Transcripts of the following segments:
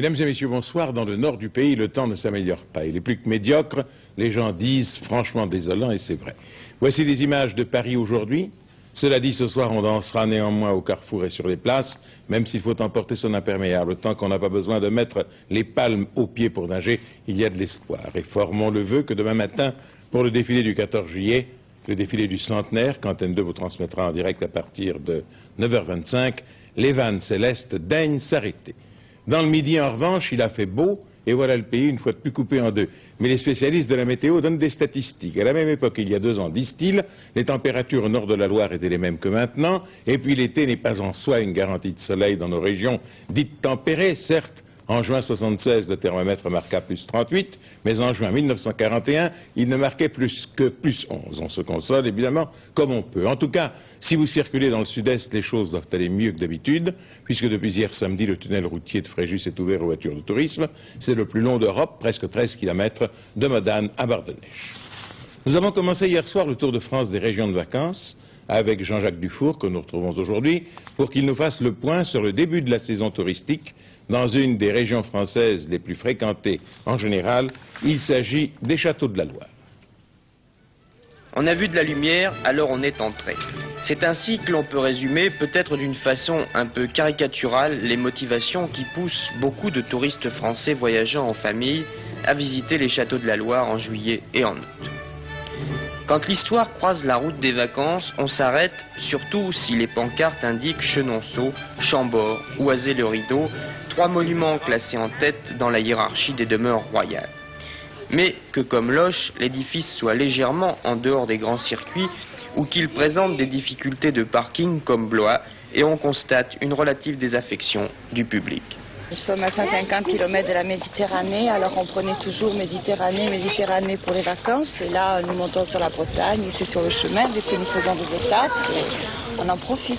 Mesdames et messieurs, bonsoir. Dans le nord du pays, le temps ne s'améliore pas. Il est plus que médiocre. Les gens disent franchement désolant, et c'est vrai. Voici des images de Paris aujourd'hui. Cela dit, ce soir, on dansera néanmoins au carrefour et sur les places, même s'il faut emporter son imperméable. Tant qu'on n'a pas besoin de mettre les palmes aux pieds pour nager, il y a de l'espoir. Et formons le vœu que demain matin, pour le défilé du 14 juillet, le défilé du centenaire, qu'Antenne 2 vous transmettra en direct à partir de 9h25, les vannes célestes daignent s'arrêter. Dans le midi, en revanche, il a fait beau, et voilà le pays une fois de plus coupé en deux. Mais les spécialistes de la météo donnent des statistiques. À la même époque, il y a 2 ans, disent-ils, les températures au nord de la Loire étaient les mêmes que maintenant, et puis l'été n'est pas en soi une garantie de soleil dans nos régions dites tempérées, certes. En juin 76, le thermomètre marqua plus 38, mais en juin 1941, il ne marquait plus que plus 11. On se console, évidemment, comme on peut. En tout cas, si vous circulez dans le sud-est, les choses doivent aller mieux que d'habitude, puisque depuis hier samedi, le tunnel routier de Fréjus est ouvert aux voitures de tourisme. C'est le plus long d'Europe, presque 13 km, de Modane à Bardèche. Nous avons commencé hier soir le tour de France des régions de vacances, avec Jean-Jacques Dufour, que nous retrouvons aujourd'hui, pour qu'il nous fasse le point sur le début de la saison touristique dans une des régions françaises les plus fréquentées en général. Il s'agit des châteaux de la Loire. On a vu de la lumière, alors on est entré. C'est ainsi que l'on peut résumer, peut-être d'une façon un peu caricaturale, les motivations qui poussent beaucoup de touristes français voyageant en famille à visiter les châteaux de la Loire en juillet et en août. Quand l'histoire croise la route des vacances, on s'arrête, surtout si les pancartes indiquent Chenonceau, Chambord ou Azay-le-Rideau, 3 monuments classés en tête dans la hiérarchie des demeures royales. Mais que comme Loches, l'édifice soit légèrement en dehors des grands circuits ou qu'il présente des difficultés de parking comme Blois, et on constate une relative désaffection du public. Nous sommes à 150 km de la Méditerranée, alors on prenait toujours Méditerranée pour les vacances. Et là, nous montons sur la Bretagne, et c'est sur le chemin, dès que nous faisons des étapes, on en profite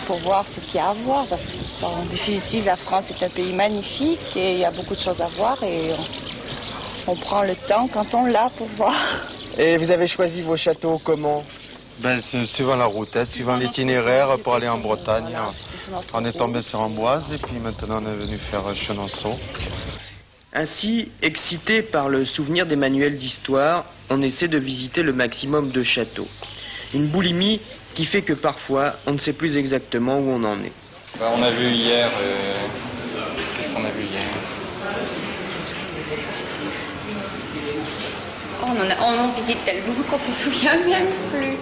pour voir ce qu'il y a à voir. Parce qu'en définitive, la France est un pays magnifique et il y a beaucoup de choses à voir et on prend le temps quand on l'a pour voir. Et vous avez choisi vos châteaux comment ? Suivant la route, suivant l'itinéraire pour aller en Bretagne. On est tombé sur Amboise et puis maintenant on est venu faire Chenonceau. Ainsi, excité par le souvenir des manuels d'histoire, on essaie de visiter le maximum de châteaux. Une boulimie qui fait que parfois on ne sait plus exactement où on en est. On a vu hier... Qu'est-ce qu'on a vu hier? On en visite tellement qu'on se souvient même plus.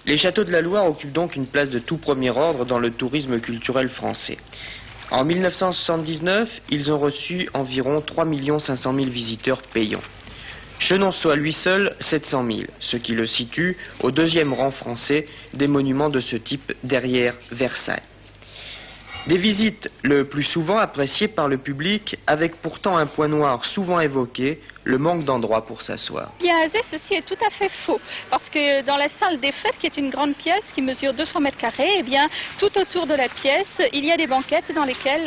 Les châteaux de la Loire occupent donc une place de tout premier ordre dans le tourisme culturel français. En 1979, ils ont reçu environ 3 500 000 visiteurs payants. Chenonceau à lui seul, 700 000, ce qui le situe au 2e rang français des monuments de ce type derrière Versailles. Des visites le plus souvent appréciées par le public, avec pourtant un point noir souvent évoqué, le manque d'endroits pour s'asseoir. Bien, ceci est tout à fait faux, parce que dans la salle des fêtes, qui est une grande pièce qui mesure 200 mètres carrés, eh bien, tout autour de la pièce, il y a des banquettes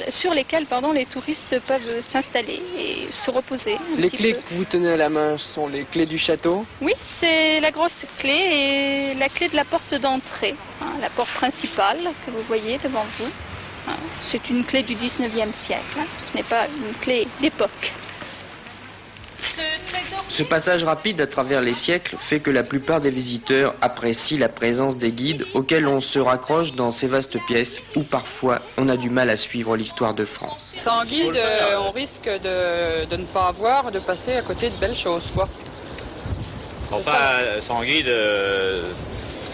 sur lesquelles les touristes peuvent s'installer et se reposer. Les clés que vous tenez à la main sont les clés du château? Oui, c'est la grosse clé et la clé de la porte d'entrée, la porte principale que vous voyez devant vous. C'est une clé du 19e siècle, ce n'est pas une clé d'époque. Ce passage rapide à travers les siècles fait que la plupart des visiteurs apprécient la présence des guides auxquels on se raccroche dans ces vastes pièces où parfois on a du mal à suivre l'histoire de France. Sans guide, on risque de ne pas avoir, de passer à côté de belles choses, quoi. Enfin, sans guide,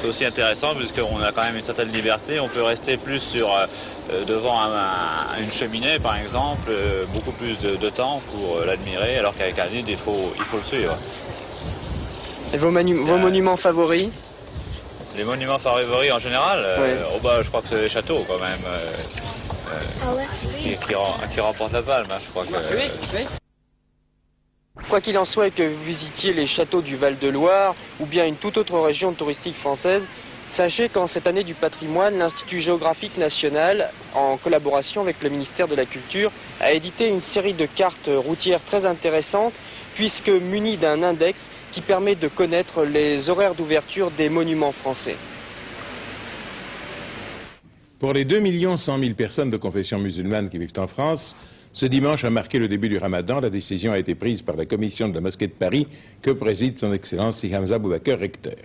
c'est aussi intéressant puisqu'on a quand même une certaine liberté. On peut rester plus devant une cheminée, par exemple, beaucoup plus de temps pour l'admirer, alors qu'avec un guide, il faut le suivre. Et vos monuments favoris? Les monuments favoris en général, je crois que c'est les châteaux quand même, qui remportent la palme. Je crois que... Oui. Quoi qu'il en soit, que vous visitiez les châteaux du Val-de-Loire ou bien une toute autre région touristique française, sachez qu'en cette année du patrimoine, l'Institut géographique national, en collaboration avec le ministère de la Culture, a édité une série de cartes routières très intéressantes, puisque munies d'un index qui permet de connaître les horaires d'ouverture des monuments français. Pour les 2 100 000 personnes de confession musulmane qui vivent en France, ce dimanche a marqué le début du Ramadan. La décision a été prise par la commission de la mosquée de Paris que préside son Excellence Sheikh Hamza Boubacar, recteur.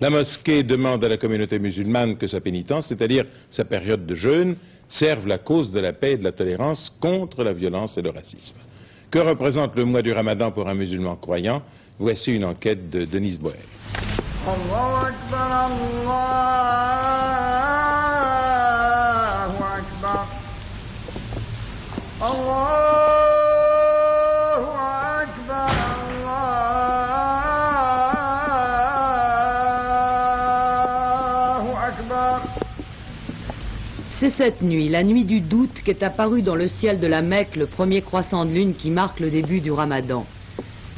La mosquée demande à la communauté musulmane que sa pénitence, c'est-à-dire sa période de jeûne, serve la cause de la paix et de la tolérance contre la violence et le racisme. Que représente le mois du Ramadan pour un musulman croyant? Voici une enquête de Denise Boer. C'est cette nuit, la nuit du doute, qu'est apparue dans le ciel de la Mecque le premier croissant de lune qui marque le début du Ramadan.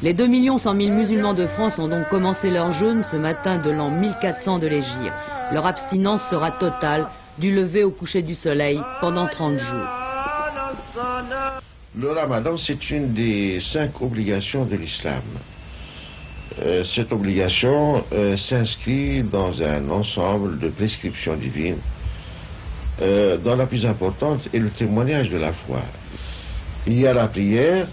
Les 2 100 000 musulmans de France ont donc commencé leur jeûne ce matin de l'an 1400 de l'Hégire. Leur abstinence sera totale, du lever au coucher du soleil, pendant 30 jours. Le Ramadan, c'est une des 5 obligations de l'islam. Cette obligation s'inscrit dans un ensemble de prescriptions divines, dont la plus importante est le témoignage de la foi. Il y a la prière,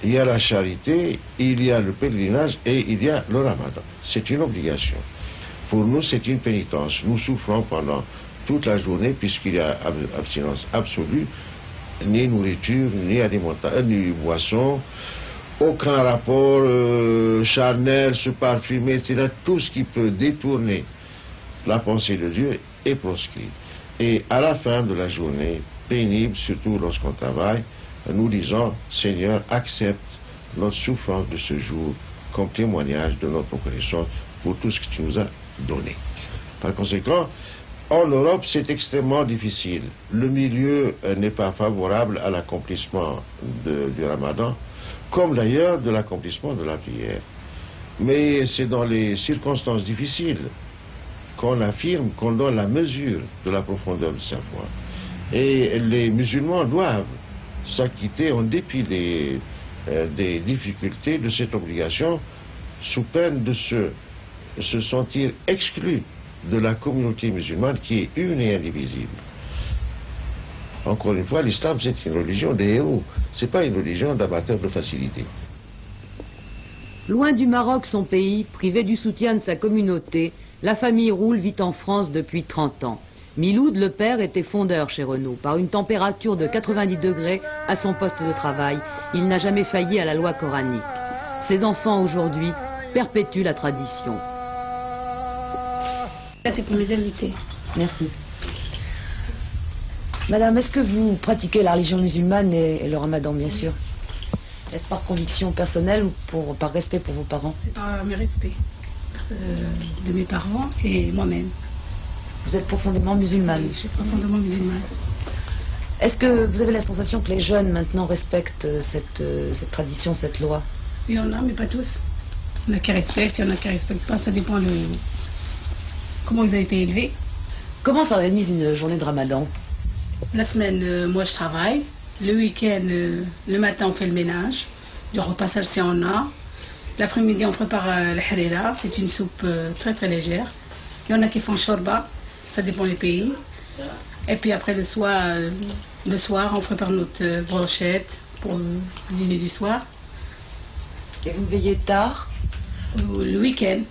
il y a la charité, il y a le pèlerinage et il y a le Ramadan. C'est une obligation. Pour nous, c'est une pénitence. Nous souffrons pendant toute la journée puisqu'il y a abstinence absolue, ni nourriture, ni alimentation, ni boisson, aucun rapport charnel, se parfumer, etc. Tout ce qui peut détourner la pensée de Dieu est proscrit. Et à la fin de la journée, pénible, surtout lorsqu'on travaille, nous disons, Seigneur, accepte notre souffrance de ce jour comme témoignage de notre reconnaissance pour tout ce que tu nous as donné. Par conséquent, en Europe, c'est extrêmement difficile. Le milieu n'est pas favorable à l'accomplissement du Ramadan, comme d'ailleurs de l'accomplissement de la prière. Mais c'est dans les circonstances difficiles qu'on affirme, qu'on donne la mesure de la profondeur de sa foi. Et les musulmans doivent s'acquitter en dépit des difficultés de cette obligation, sous peine de se sentir exclus de la communauté musulmane qui est une et indivisible. Encore une fois, l'islam, c'est une religion des héros, c'est pas une religion d'amateurs de facilité. Loin du Maroc, son pays, privé du soutien de sa communauté, la famille Roule vit en France depuis 30 ans. Miloud, le père, était fondeur chez Renault. Par une température de 90 degrés à son poste de travail, il n'a jamais failli à la loi coranique. Ses enfants, aujourd'hui, perpétuent la tradition. Ça, c'est pour mes invités. Merci. Madame, est-ce que vous pratiquez la religion musulmane et le Ramadan, bien sûr? Est-ce par conviction personnelle ou par respect pour vos parents? C'est par mes respects de mes parents et moi-même. Vous êtes profondément musulmane? Oui, je suis profondément musulmane. Est-ce que vous avez la sensation que les jeunes maintenant respectent cette tradition, cette loi? Il y en a, mais pas tous. Il y en a qui respectent, il y en a qui ne respectent pas. Ça dépend de comment ils ont été élevés. Comment s'organise une journée de Ramadan? La semaine, moi je travaille. Le week-end, le matin on fait le ménage. Du repassage si on a. L'après-midi on prépare le harira. C'est une soupe très très légère. Il y en a qui font shorba. Ça dépend des pays. Et puis après le soir on prépare notre brochette pour le dîner du soir. Et vous veillez tard? Le week-end.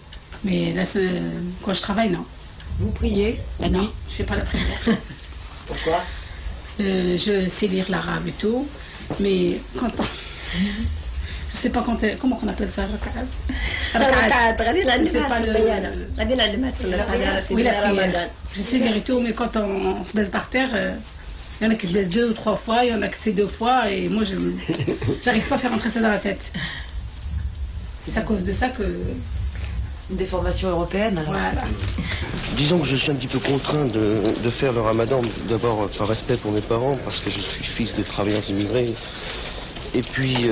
Mais là, quand je travaille, non. Vous priez la nuit? Non, je ne fais pas la prière. Pourquoi? Je sais lire l'arabe et tout, mais quand je sais pas comment on appelle ça. Oui, la prière. Je sais lire et tout, mais quand on se baisse par terre, il y en a qui se baissent 2 ou 3 fois, il y en a qui c'est 2 fois, et moi j'arrive pas à faire rentrer ça dans la tête. C'est à cause de ça que... Une déformation européenne, alors. Voilà. Disons que je suis un petit peu contraint de faire le Ramadan, d'abord par respect pour mes parents, parce que je suis fils de travailleurs immigrés. Et puis,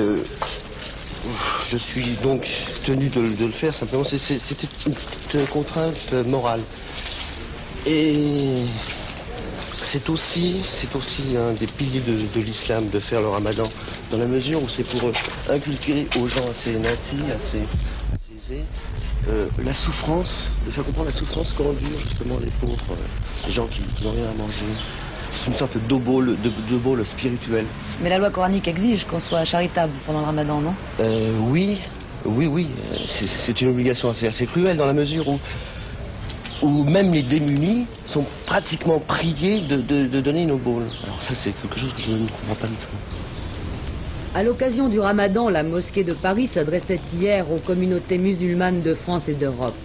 je suis donc tenu de le faire, simplement, c'était une contrainte morale. Et c'est aussi un des piliers de l'islam de faire le Ramadan, dans la mesure où c'est pour inculquer aux gens assez nantis, assez aisés, la souffrance, de faire comprendre la souffrance qu'endurent justement les pauvres, les gens qui n'ont rien à manger. C'est une sorte d'obole spirituel. Mais la loi coranique exige qu'on soit charitable pendant le ramadan, non? Oui. C'est une obligation assez cruelle dans la mesure où même les démunis sont pratiquement priés de donner une obole. Alors ça, c'est quelque chose que je ne comprends pas du tout. À l'occasion du Ramadan, la mosquée de Paris s'adressait hier aux communautés musulmanes de France et d'Europe.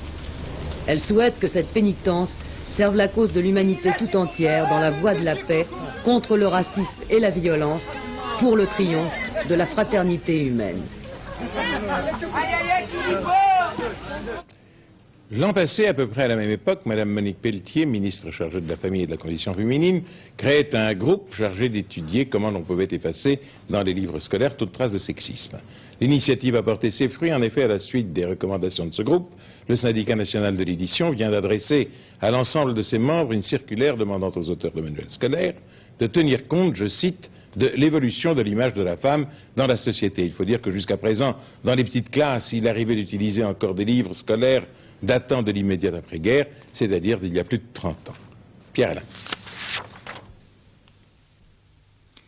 Elle souhaite que cette pénitence serve la cause de l'humanité tout entière dans la voie de la paix, contre le racisme et la violence, pour le triomphe de la fraternité humaine. L'an passé, à peu près à la même époque, Mme Monique Pelletier, ministre chargée de la famille et de la condition féminine, créait un groupe chargé d'étudier comment l'on pouvait effacer dans les livres scolaires toute trace de sexisme. L'initiative a porté ses fruits. En effet, à la suite des recommandations de ce groupe, le syndicat national de l'édition vient d'adresser à l'ensemble de ses membres une circulaire demandant aux auteurs de manuels scolaires de tenir compte, je cite, de l'évolution de l'image de la femme dans la société. Il faut dire que jusqu'à présent, dans les petites classes, il arrivait d'utiliser encore des livres scolaires datant de l'immédiat après-guerre, c'est-à-dire d'il y a plus de 30 ans. Pierre Alain.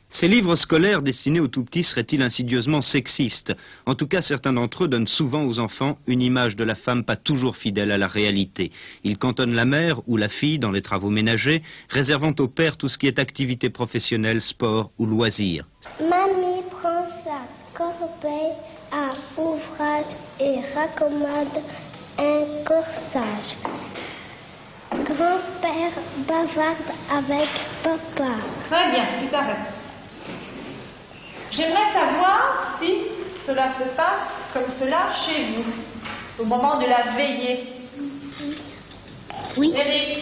Ces livres scolaires destinés aux tout-petits seraient-ils insidieusement sexistes? En tout cas, certains d'entre eux donnent souvent aux enfants une image de la femme pas toujours fidèle à la réalité. Ils cantonnent la mère ou la fille dans les travaux ménagers, réservant au père tout ce qui est activité professionnelle, sport ou loisirs. Mamie prend sa corbeille à ouvrage et raccommode un corsage. Grand-père bavarde avec papa. Très bien, tu t'arrêtes. J'aimerais savoir si cela se passe comme cela chez vous, au moment de la veillée. Oui. Eric?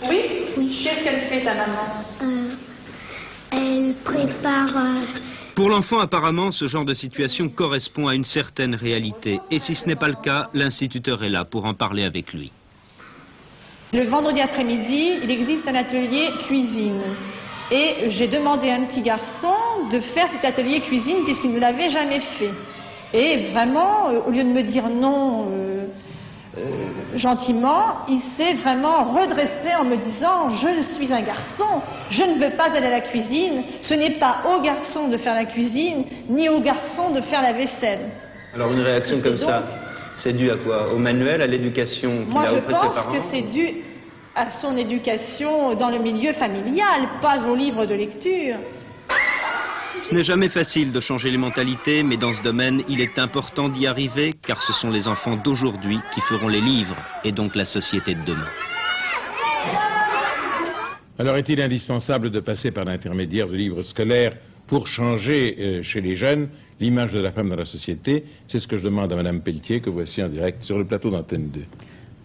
Oui? Oui. Qu'est-ce qu'elle fait, ta maman? Elle prépare... Pour l'enfant, apparemment, ce genre de situation correspond à une certaine réalité. Et si ce n'est pas le cas, l'instituteur est là pour en parler avec lui. Le vendredi après-midi, il existe un atelier cuisine. Et j'ai demandé à un petit garçon de faire cet atelier cuisine puisqu'il ne l'avait jamais fait. Et vraiment, au lieu de me dire non gentiment, il s'est vraiment redressé en me disant « Je suis un garçon, je ne veux pas aller à la cuisine, ce n'est pas aux garçons de faire la cuisine, ni aux garçons de faire la vaisselle. » Alors une réaction comme ça, c'est dû à quoi? Au manuel, à l'éducation qu'il a auprès de ses parents? Moi je pense que c'est dû à son éducation dans le milieu familial, pas au livre de lecture. Ce n'est jamais facile de changer les mentalités, mais dans ce domaine, il est important d'y arriver, car ce sont les enfants d'aujourd'hui qui feront les livres, et donc la société de demain. Alors est-il indispensable de passer par l'intermédiaire de livres scolaires pour changer chez les jeunes l'image de la femme dans la société? C'est ce que je demande à Mme Pelletier, que voici en direct sur le plateau d'Antenne 2.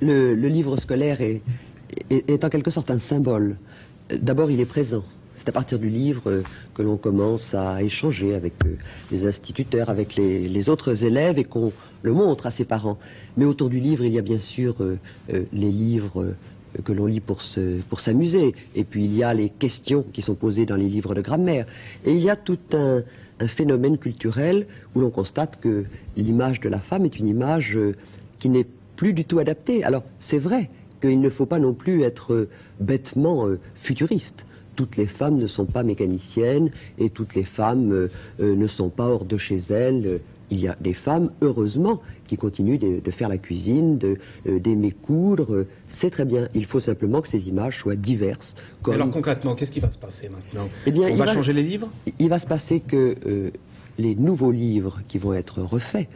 Le livre scolaire est en quelque sorte un symbole. D'abord, il est présent. C'est à partir du livre que l'on commence à échanger avec les instituteurs, avec les autres élèves et qu'on le montre à ses parents. Mais autour du livre, il y a bien sûr les livres que l'on lit pour s'amuser. Et puis il y a les questions qui sont posées dans les livres de grammaire. Et il y a tout un phénomène culturel où l'on constate que l'image de la femme est une image qui n'est plus du tout adaptée. Alors c'est vrai qu'il ne faut pas non plus être bêtement futuriste. Toutes les femmes ne sont pas mécaniciennes et toutes les femmes ne sont pas hors de chez elles. Il y a des femmes, heureusement, qui continuent de faire la cuisine, d'aimer coudre. C'est très bien. Il faut simplement que ces images soient diverses. Alors concrètement, qu'est-ce qui va se passer maintenant? Eh bien, on va changer les livres? Il va se passer que les nouveaux livres qui vont être refaits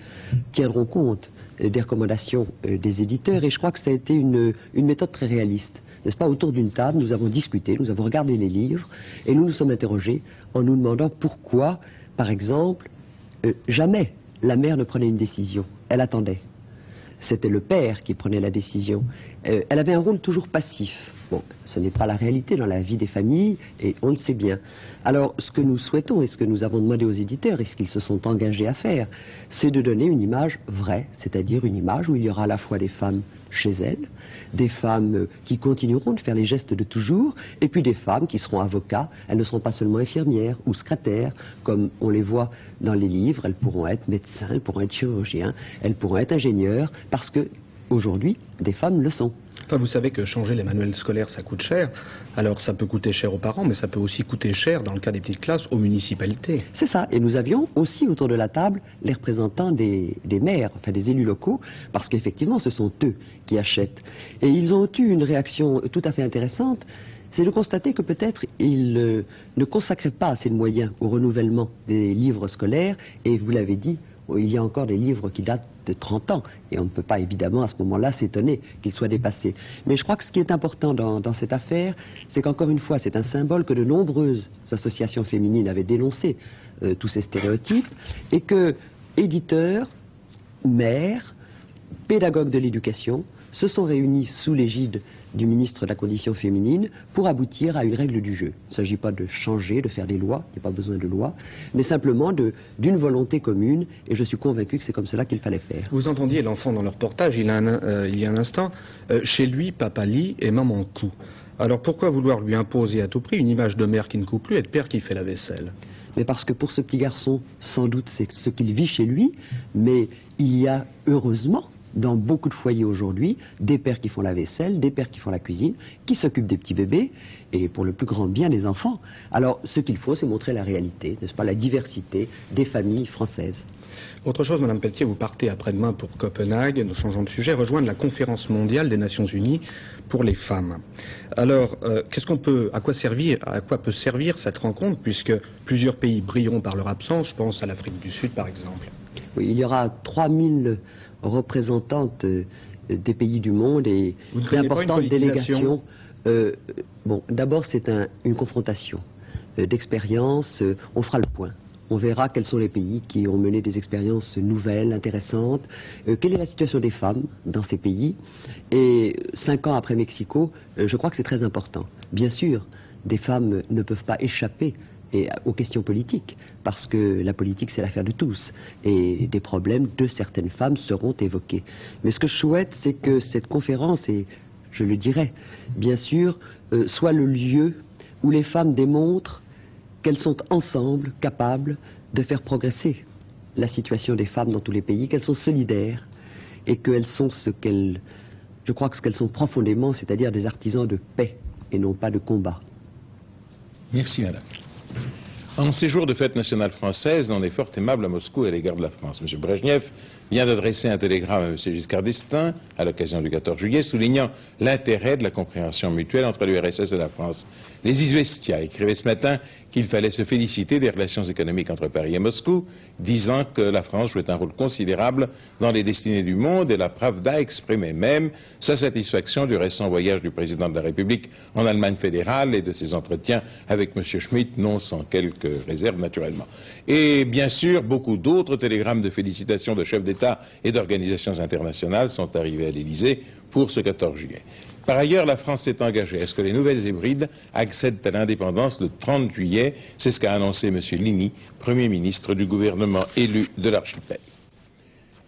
tiendront compte des recommandations des éditeurs. Et je crois que ça a été une méthode très réaliste. N'est-ce pas? Autour d'une table, nous avons discuté, nous avons regardé les livres et nous nous sommes interrogés en nous demandant pourquoi, par exemple, jamais la mère ne prenait une décision. Elle attendait. C'était le père qui prenait la décision. Elle avait un rôle toujours passif. Bon, ce n'est pas la réalité dans la vie des familles, et on le sait bien. Alors, ce que nous souhaitons et ce que nous avons demandé aux éditeurs, et ce qu'ils se sont engagés à faire, c'est de donner une image vraie, c'est-à-dire une image où il y aura à la fois des femmes chez elles, des femmes qui continueront de faire les gestes de toujours, et puis des femmes qui seront avocats. Elles ne seront pas seulement infirmières ou secrétaires, comme on les voit dans les livres. Elles pourront être médecins, elles pourront être chirurgiens, elles pourront être ingénieurs, parce que aujourd'hui, des femmes le sont. Enfin, vous savez que changer les manuels scolaires, ça coûte cher. Alors ça peut coûter cher aux parents, mais ça peut aussi coûter cher, dans le cas des petites classes, aux municipalités. C'est ça. Et nous avions aussi autour de la table les représentants des maires, enfin des élus locaux, parce qu'effectivement, ce sont eux qui achètent. Et ils ont eu une réaction tout à fait intéressante. C'est de constater que peut-être ils ne consacraient pas assez de moyens au renouvellement des livres scolaires. Et vous l'avez dit, il y a encore des livres qui datent de 30 ans, et on ne peut pas évidemment à ce moment-là s'étonner qu'ils soient dépassés. Mais je crois que ce qui est important dans cette affaire, c'est qu'encore une fois, c'est un symbole que de nombreuses associations féminines avaient dénoncé, tous ces stéréotypes, et que éditeurs, maires, pédagogues de l'éducation se sont réunis sous l'égide du ministre de la Condition féminine pour aboutir à une règle du jeu. Il ne s'agit pas de changer, de faire des lois, il n'y a pas besoin de lois, mais simplement d'une volonté commune, et je suis convaincu que c'est comme cela qu'il fallait faire. Vous entendiez l'enfant dans le reportage il y a un instant, chez lui, papa lit et maman coud. Alors pourquoi vouloir lui imposer à tout prix une image de mère qui ne coud plus et de père qui fait la vaisselle? Mais parce que pour ce petit garçon, sans doute c'est ce qu'il vit chez lui, mais il y a heureusement dans beaucoup de foyers aujourd'hui, des pères qui font la vaisselle, des pères qui font la cuisine, qui s'occupent des petits bébés, et pour le plus grand bien des enfants. Alors, ce qu'il faut, c'est montrer la réalité, n'est-ce pas, la diversité des familles françaises. Autre chose, Madame Pelletier, vous partez après-demain pour Copenhague, nous changeons de sujet, rejoindre la conférence mondiale des Nations Unies pour les femmes. Alors, à quoi peut servir cette rencontre, puisque plusieurs pays brilleront par leur absence, je pense à l'Afrique du Sud par exemple. Oui, il y aura 3000 représentantes des pays du monde et d'importantes délégations. Bon, d'abord c'est une confrontation d'expériences, on fera le point. On verra quels sont les pays qui ont mené des expériences nouvelles, intéressantes, quelle est la situation des femmes dans ces pays. Et 5 ans après Mexico, je crois que c'est très important. Bien sûr, des femmes ne peuvent pas échapper aux questions politiques, parce que la politique c'est l'affaire de tous, et des problèmes de certaines femmes seront évoqués. Mais ce que je souhaite, c'est que cette conférence, et je le dirai, bien sûr, soit le lieu où les femmes démontrent qu'elles sont ensemble capables de faire progresser la situation des femmes dans tous les pays, qu'elles sont solidaires, et qu'elles sont je crois que ce qu'elles sont profondément, c'est-à-dire des artisans de paix, et non pas de combat. Merci, madame. En ces jours de fête nationale française, on est fort aimable à Moscou à l'égard de la France. M. Brejnev vient d'adresser un télégramme à M. Giscard d'Estaing à l'occasion du 14 juillet, soulignant l'intérêt de la compréhension mutuelle entre l'URSS et la France. Les Izvestia écrivaient ce matin qu'il fallait se féliciter des relations économiques entre Paris et Moscou, disant que la France jouait un rôle considérable dans les destinées du monde, et la Pravda exprimait même sa satisfaction du récent voyage du président de la République en Allemagne fédérale et de ses entretiens avec M. Schmitt, non sans quelques réserves naturellement. Et bien sûr, beaucoup d'autres télégrammes de félicitations de chefs d'État et d'organisations internationales sont arrivés à l'Élysée pour ce 14 juillet. Par ailleurs, la France s'est engagée à ce que les Nouvelles Hébrides accèdent à l'indépendance le 30 juillet. C'est ce qu'a annoncé M. Ligny, Premier ministre du gouvernement élu de l'archipel.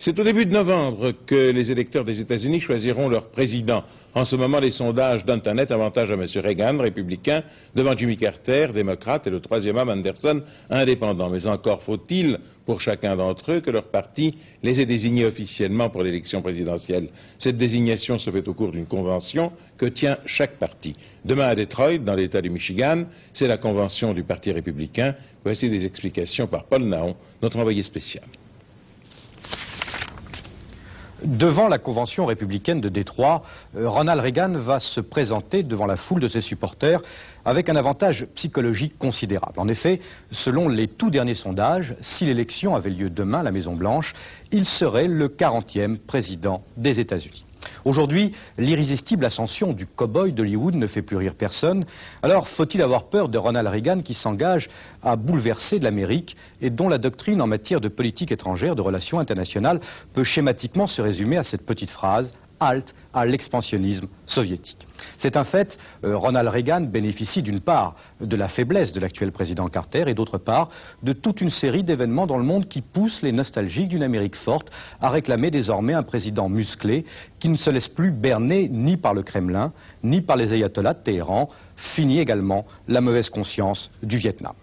C'est au début de novembre que les électeurs des États-Unis choisiront leur président. En ce moment, les sondages donnent un net avantage à M. Reagan, républicain, devant Jimmy Carter, démocrate, et le troisième homme, Anderson, indépendant. Mais encore faut-il, pour chacun d'entre eux, que leur parti les ait désignés officiellement pour l'élection présidentielle. Cette désignation se fait au cours d'une convention que tient chaque parti. Demain à Detroit, dans l'État du Michigan, c'est la convention du Parti républicain. Voici des explications par Paul Naon, notre envoyé spécial. Devant la convention républicaine de Détroit, Ronald Reagan va se présenter devant la foule de ses supporters avec un avantage psychologique considérable. En effet, selon les tout derniers sondages, si l'élection avait lieu demain à la Maison-Blanche, il serait le 40e président des États-Unis. Aujourd'hui, l'irrésistible ascension du cow-boy d'Hollywood ne fait plus rire personne. Alors, faut-il avoir peur de Ronald Reagan qui s'engage à bouleverser l'Amérique et dont la doctrine en matière de politique étrangère, de relations internationales, peut schématiquement se résumer à cette petite phrase: halte à l'expansionnisme soviétique. C'est un fait, Ronald Reagan bénéficie d'une part de la faiblesse de l'actuel président Carter et d'autre part de toute une série d'événements dans le monde qui poussent les nostalgiques d'une Amérique forte à réclamer désormais un président musclé qui ne se laisse plus berner ni par le Kremlin, ni par les ayatollahs de Téhéran. Fini également la mauvaise conscience du Vietnam.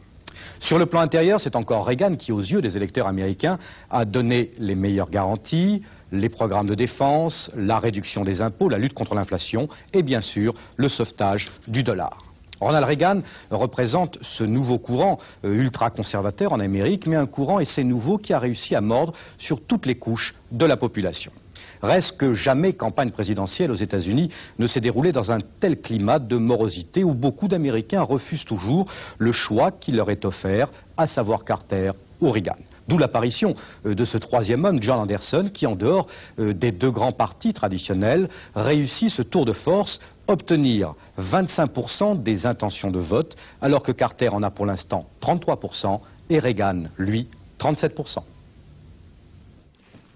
Sur le plan intérieur, c'est encore Reagan qui, aux yeux des électeurs américains, a donné les meilleures garanties, les programmes de défense, la réduction des impôts, la lutte contre l'inflation et bien sûr le sauvetage du dollar. Ronald Reagan représente ce nouveau courant ultra-conservateur en Amérique, mais un courant assez nouveau qui a réussi à mordre sur toutes les couches de la population. Reste que jamais campagne présidentielle aux États-Unis ne s'est déroulée dans un tel climat de morosité où beaucoup d'Américains refusent toujours le choix qui leur est offert, à savoir Carter ou Reagan. D'où l'apparition de ce troisième homme, John Anderson, qui en dehors des deux grands partis traditionnels réussit ce tour de force, obtenir 25% des intentions de vote, alors que Carter en a pour l'instant 33% et Reagan, lui, 37%.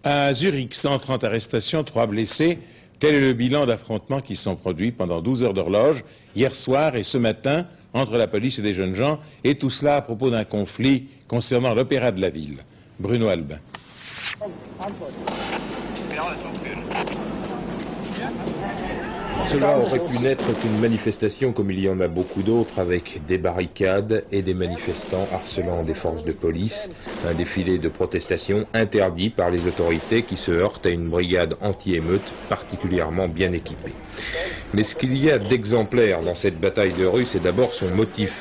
À Zurich, 130 arrestations, 3 blessés. Tel est le bilan d'affrontements qui sont produits pendant 12 heures d'horloge, hier soir et ce matin, entre la police et des jeunes gens, et tout cela à propos d'un conflit concernant l'opéra de la ville. Bruno Albin. Cela aurait pu n'être qu'une manifestation comme il y en a beaucoup d'autres, avec des barricades et des manifestants harcelant des forces de police, un défilé de protestation interdit par les autorités qui se heurtent à une brigade anti-émeute particulièrement bien équipée. Mais ce qu'il y a d'exemplaire dans cette bataille de rue, c'est d'abord son motif,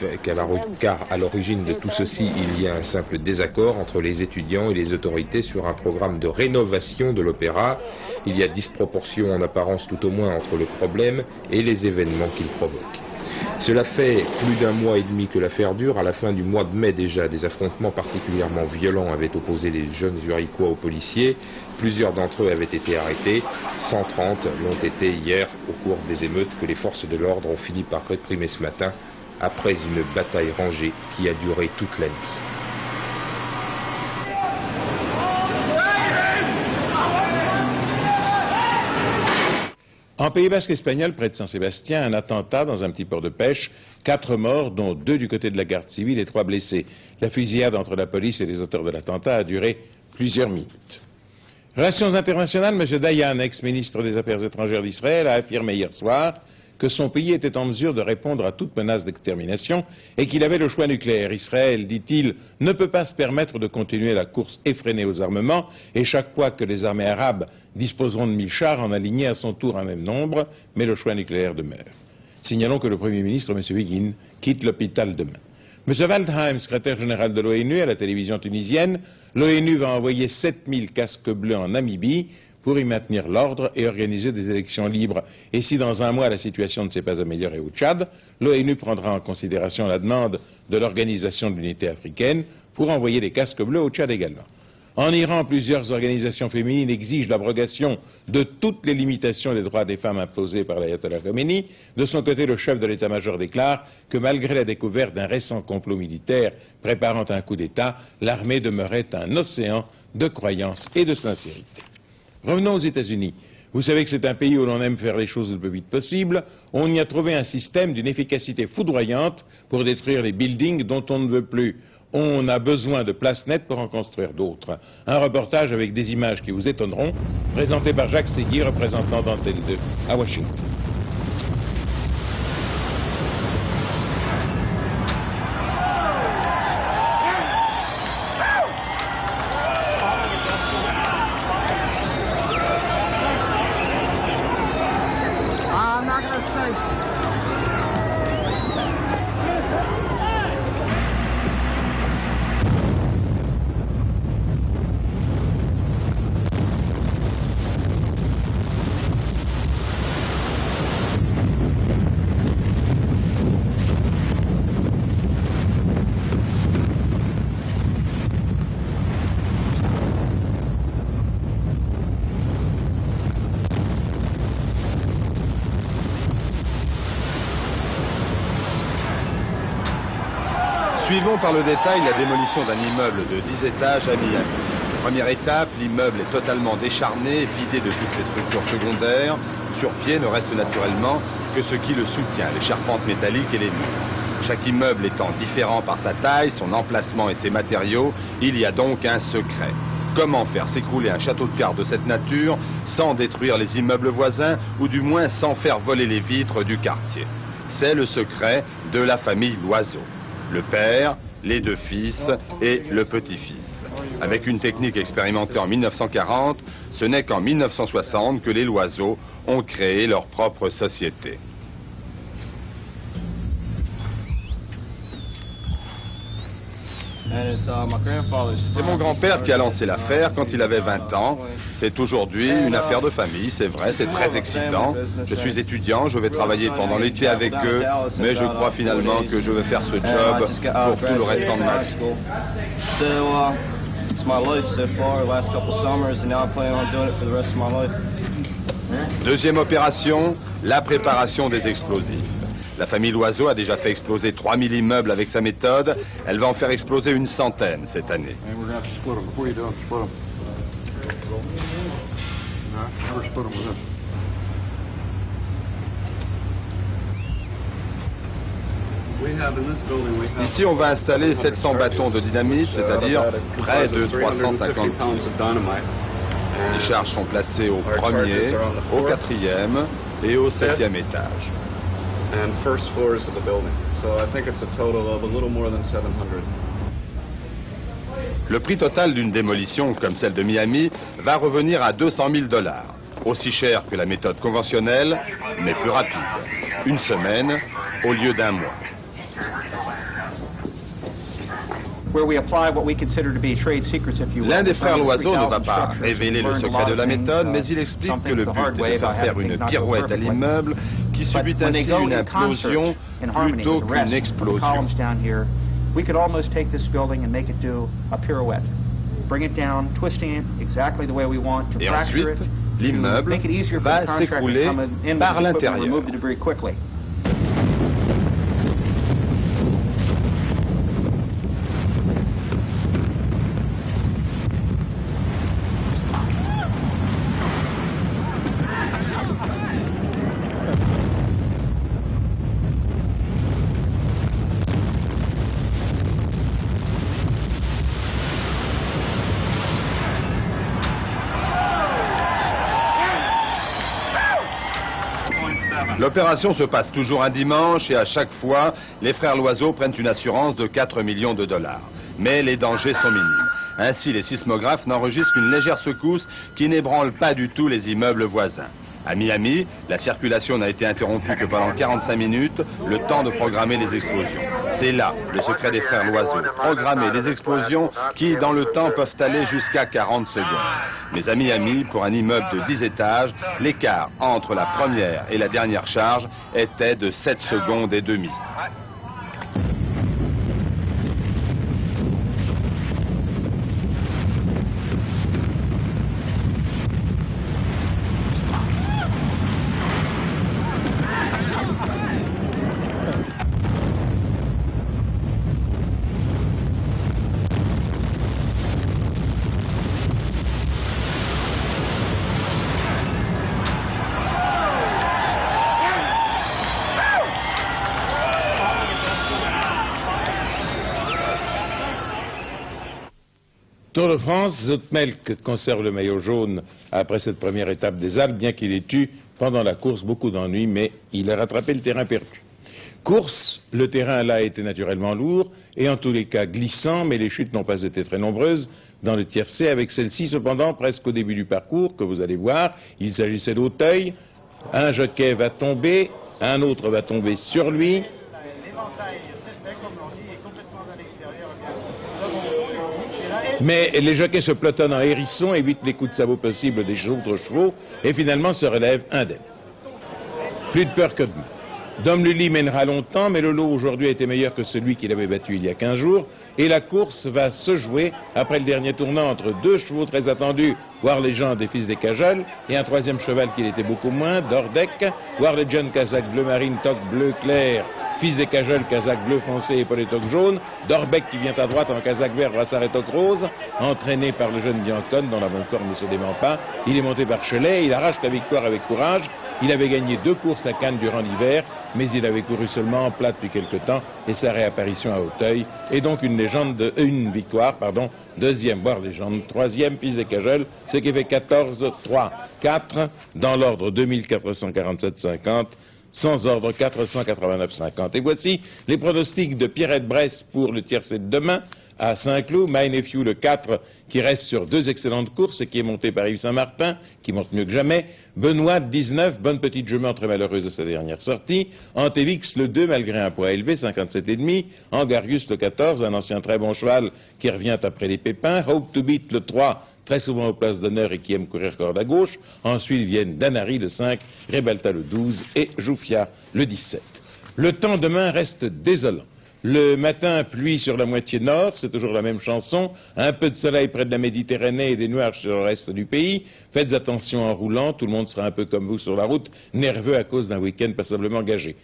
car à l'origine de tout ceci, il y a un simple désaccord entre les étudiants et les autorités sur un programme de rénovation de l'opéra. Il y a disproportion en apparence tout au moins entre le problème et les événements qu'il provoque. Cela fait plus d'un mois et demi que l'affaire dure. À la fin du mois de mai déjà, des affrontements particulièrement violents avaient opposé les jeunes Zurichois aux policiers. Plusieurs d'entre eux avaient été arrêtés. 130 l'ont été hier au cours des émeutes que les forces de l'ordre ont fini par réprimer ce matin après une bataille rangée qui a duré toute la nuit. En Pays Basque espagnol, près de Saint-Sébastien, un attentat dans un petit port de pêche, 4 morts, dont 2 du côté de la garde civile et 3 blessés. La fusillade entre la police et les auteurs de l'attentat a duré plusieurs minutes. Relations internationales, M. Dayan, ex-ministre des Affaires étrangères d'Israël, a affirmé hier soir que son pays était en mesure de répondre à toute menace d'extermination et qu'il avait le choix nucléaire. Israël, dit-il, ne peut pas se permettre de continuer la course effrénée aux armements et chaque fois que les armées arabes disposeront de 1000 chars en aligner à son tour un même nombre, mais le choix nucléaire demeure. Signalons que le Premier ministre, M. Begin, quitte l'hôpital demain. M. Waldheim, secrétaire général de l'ONU, à la télévision tunisienne, l'ONU va envoyer 7000 casques bleus en Namibie pour y maintenir l'ordre et organiser des élections libres. Et si dans un mois la situation ne s'est pas améliorée au Tchad, l'ONU prendra en considération la demande de l'Organisation de l'Unité africaine pour envoyer des casques bleus au Tchad également. En Iran, plusieurs organisations féminines exigent l'abrogation de toutes les limitations des droits des femmes imposées par l'ayatollah Khomeini. De son côté, le chef de l'état-major déclare que malgré la découverte d'un récent complot militaire préparant un coup d'État, l'armée demeurait un océan de croyances et de sincérité. Revenons aux États-Unis. Vous savez que c'est un pays où l'on aime faire les choses le plus vite possible. On y a trouvé un système d'une efficacité foudroyante pour détruire les buildings dont on ne veut plus. On a besoin de places nettes pour en construire d'autres. Un reportage avec des images qui vous étonneront, présenté par Jacques Segui, représentant d'Antenne 2 à Washington. Suivons par le détail la démolition d'un immeuble de 10 étages à Miami. Première étape, l'immeuble est totalement décharné, vidé de toutes ses structures secondaires. Sur pied ne reste naturellement que ce qui le soutient, les charpentes métalliques et les murs. Chaque immeuble étant différent par sa taille, son emplacement et ses matériaux, il y a donc un secret. Comment faire s'écrouler un château de cartes de cette nature sans détruire les immeubles voisins ou du moins sans faire voler les vitres du quartier? C'est le secret de la famille Loiseau. Le père, les deux fils et le petit-fils. Avec une technique expérimentée en 1940, ce n'est qu'en 1960 que les Loiseau ont créé leur propre société. C'est mon grand-père qui a lancé l'affaire quand il avait 20 ans. C'est aujourd'hui une affaire de famille, c'est vrai, c'est très excitant. Je suis étudiant, je vais travailler pendant l'été avec eux, mais je crois finalement que je vais faire ce job pour tout le restant de ma vie. Deuxième opération, la préparation des explosifs. La famille Loiseau a déjà fait exploser 3000 immeubles avec sa méthode. Elle va en faire exploser une centaine cette année. Ici, on va installer 700 bâtons de dynamite, c'est-à-dire près de 350 kg. Les charges sont placées au premier, au quatrième et au septième étage. Le prix total d'une démolition comme celle de Miami va revenir à 200 000 $. Aussi cher que la méthode conventionnelle, mais plus rapide. Une semaine au lieu d'un mois. L'un des frères Loiseau ne va pas révéler le secret de la méthode, mais il explique que le but est de faire faire une pirouette à l'immeuble qui subit ainsi une implosion plutôt qu'une explosion. Et ensuite, l'immeuble va s'écrouler par l'intérieur. L'opération se passe toujours un dimanche et à chaque fois, les frères Loiseau prennent une assurance de 4 millions $. Mais les dangers sont minimes. Ainsi, les sismographes n'enregistrent qu'une légère secousse qui n'ébranle pas du tout les immeubles voisins. À Miami, la circulation n'a été interrompue que pendant 45 minutes, le temps de programmer les explosions. C'est là le secret des frères Loiseau, programmer les explosions qui, dans le temps, peuvent aller jusqu'à 40 secondes. Mais à Miami, pour un immeuble de 10 étages, l'écart entre la première et la dernière charge était de 7 secondes et demie. Tour de France, Zoutmelk conserve le maillot jaune après cette première étape des Alpes, bien qu'il ait eu pendant la course beaucoup d'ennuis, mais il a rattrapé le terrain perdu. Course, le terrain là était naturellement lourd et en tous les cas glissant, mais les chutes n'ont pas été très nombreuses dans le tiercé, avec celle-ci cependant presque au début du parcours, que vous allez voir. Il s'agissait d'Auteuil, un jockey va tomber, un autre va tomber sur lui. Mais les jockeys se pelotonnent en hérisson, évitent les coups de sabot possibles des autres chevaux et finalement se relèvent indemnes. Plus de peur que de mal. Dom Lully mènera longtemps, mais le lot aujourd'hui a été meilleur que celui qu'il avait battu il y a 15 jours. Et la course va se jouer après le dernier tournant entre deux chevaux très attendus, War Legend et Fils des Cajoles, et un troisième cheval qui l'était beaucoup moins, Dordek, War Legend, casaque bleu marine, toque bleu clair, Fils des Cajoles, casaque bleu foncé, épaule et toque jaune, Dorbeck qui vient à droite en casaque vert, brassard et toque rose, entraîné par le jeune Biancon, dont la bonne forme ne se dément pas. Il est monté par Cholet, il arrache la victoire avec courage. Il avait gagné 2 courses à Cannes durant l'hiver, mais il avait couru seulement en plat depuis quelque temps, et sa réapparition à Auteuil est donc une victoire, deuxième War Legend, troisième Fils des Cajoles, ce qui fait 14, 3, 4, dans l'ordre 2447,50, sans ordre 489,50. Et voici les pronostics de Pierrette Bresse pour le tiercé de demain à Saint-Cloud. My Nephew, le 4, qui reste sur 2 excellentes courses et qui est monté par Yves Saint-Martin, qui monte mieux que jamais. Benoît, 19, bonne petite jument très malheureuse à sa dernière sortie. Antevix, le 2, malgré un poids élevé, 57,5. Angarius, le 14, un ancien très bon cheval qui revient après les pépins. Hope to Beat, le 3, très souvent aux places d'honneur et qui aime courir corde à gauche. Ensuite viennent Danari, le 5, Rebalta, le 12 et Joufia, le 17. Le temps demain reste désolant. Le matin, pluie sur la moitié nord, c'est toujours la même chanson. Un peu de soleil près de la Méditerranée et des nuages sur le reste du pays. Faites attention en roulant, tout le monde sera un peu comme vous sur la route, nerveux à cause d'un week-end passablement gâché.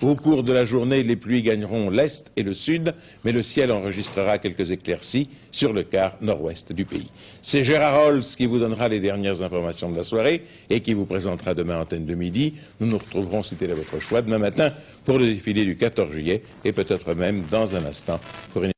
Au cours de la journée, les pluies gagneront l'est et le sud, mais le ciel enregistrera quelques éclaircies sur le quart nord-ouest du pays. C'est Gérard Holz qui vous donnera les dernières informations de la soirée et qui vous présentera demain Antenne de midi. Nous nous retrouverons, si tel est votre choix, demain matin pour le défilé du 14 juillet et peut-être même dans un instant pour une